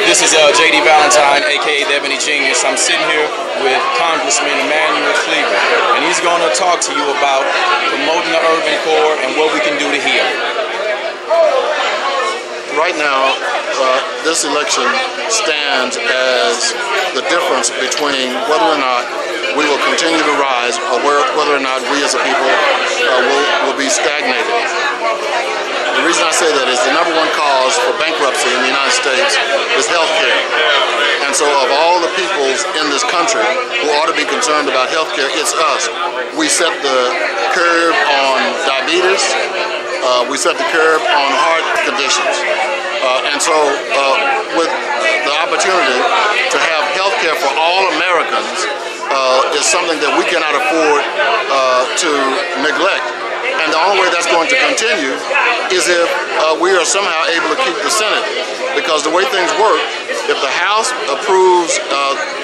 This is J.D. Valentine, aka TheEbonie Jeneus. I'm sitting here with Congressman Emanuel Cleaver, and he's going to talk to you about promoting the urban core and what we can do to heal it. Right now, this election stands as the difference between whether or not we will continue to rise or whether or not we as a people will be stagnated. The reason I say that is the #1 cause for bankruptcy in the United States is health care. And so of all the peoples in this country who ought to be concerned about health care, it's us. We set the curb on diabetes. We set the curb on heart conditions. And so with the opportunity to have health care for all Americans is something that we cannot afford to neglect. And the only way that's going to continue is if we are somehow able to keep the Senate. Because the way things work, if the House approves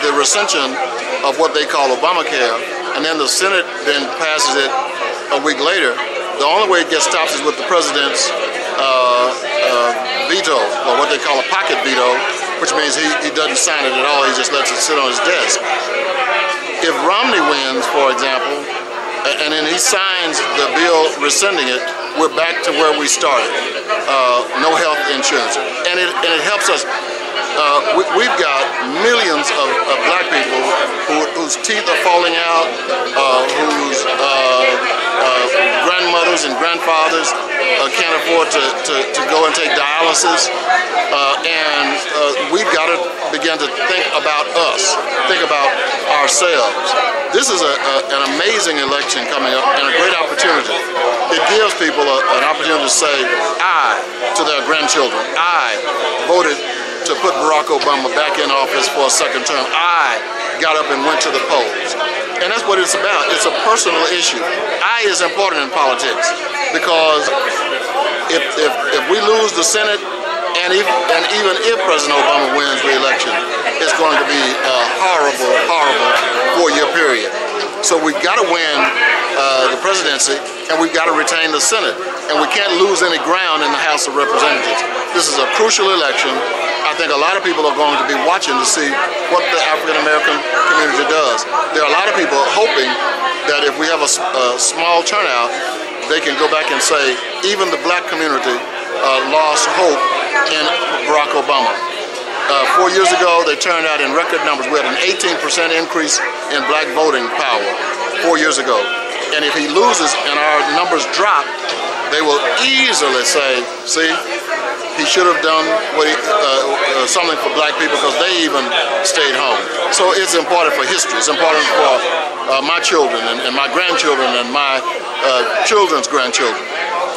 the rescission of what they call Obamacare, and then the Senate then passes it a week later, the only way it gets stopped is with the president's veto, or what they call a pocket veto, which means he doesn't sign it at all, he just lets it sit on his desk. If Romney wins, for example, and then he signs the bill rescinding it, we're back to where we started. No health insurance. And it helps us. We've got millions of black people whose teeth are falling out, whose grandmothers and grandfathers can't afford to go and take dialysis. And we've got to begin to think about us, think about ourselves. This is an amazing election coming up and a great opportunity. It gives people an opportunity to say "I" to their grandchildren. I voted to put Barack Obama back in office for a second term. I got up and went to the polls. And that's what it's about. It's a personal issue. I is important in politics because if we lose the Senate, and even if President Obama wins re-election, it's going to be a horrible, horrible 4-year period. So we've got to win the presidency, and we've got to retain the Senate. And we can't lose any ground in the House of Representatives. This is a crucial election. I think a lot of people are going to be watching to see what the African-American community does. There are a lot of people hoping that if we have a small turnout, they can go back and say, even the black community lost hope in Barack Obama. 4 years ago, they turned out in record numbers. We had an 18% increase in black voting power 4 years ago. And if he loses and our numbers drop, they will easily say, see, he should have done what something for black people because they even stayed home. So it's important for history. It's important for my children and my grandchildren and my children's grandchildren.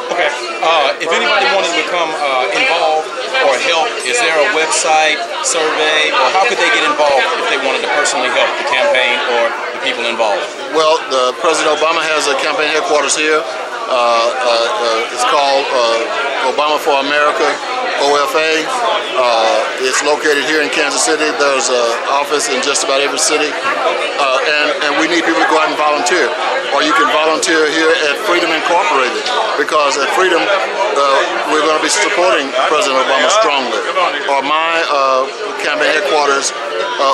Okay. If anybody wanted to become involved or help, is there a website, survey, or how could they get involved if they wanted to personally help the campaign or the people involved? Well, President Obama has a campaign headquarters here. It's called Obama for America, OFA. It's located here in Kansas City. There's an office in just about every city. And we need people to go out and volunteer. Or you can volunteer here at Freedom Incorporated, because at Freedom we're going to be supporting President Obama strongly. Or my campaign headquarters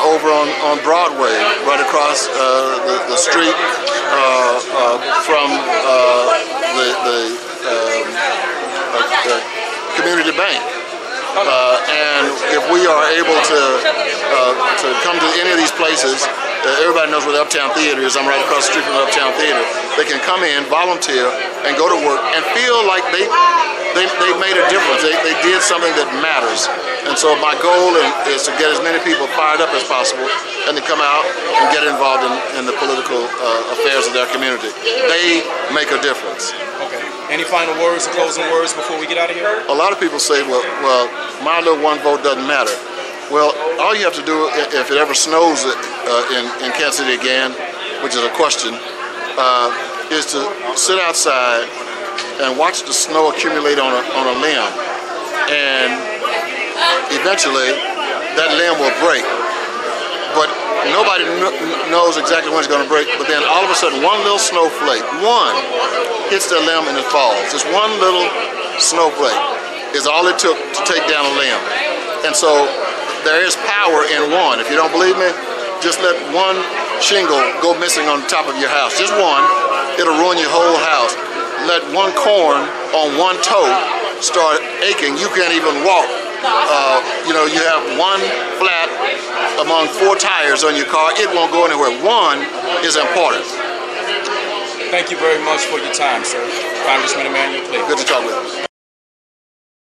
over on Broadway, right across the street from the community bank. And if we are able to come to any of these places, everybody knows where the Uptown Theater is. I'm right across the street from the Uptown Theater. They can come in, volunteer, and go to work and feel like they made a difference. They did something that matters. And so my goal is to get as many people fired up as possible and to come out and get involved in the political affairs of their community. They make a difference. Okay. Any final words or closing words before we get out of here? A lot of people say, well, my little one vote doesn't matter. Well, all you have to do, if it ever snows in Kansas City again, which is a question, is to sit outside and watch the snow accumulate on a limb. And eventually, that limb will break. But nobody knows exactly when it's going to break. But then all of a sudden, one little snowflake, hits that limb and it falls. Just one little snowflake is all it took to take down a limb. And so there is power in one. If you don't believe me, just let one shingle go missing on the top of your house. Just one. It'll ruin your whole house. Let one corn on one toe start aching. You can't even walk. You know, you have one flat among 4 tires on your car. It won't go anywhere. One is important. Thank you very much for your time, sir. Congressman Emanuel Cleaver. Good to talk with you.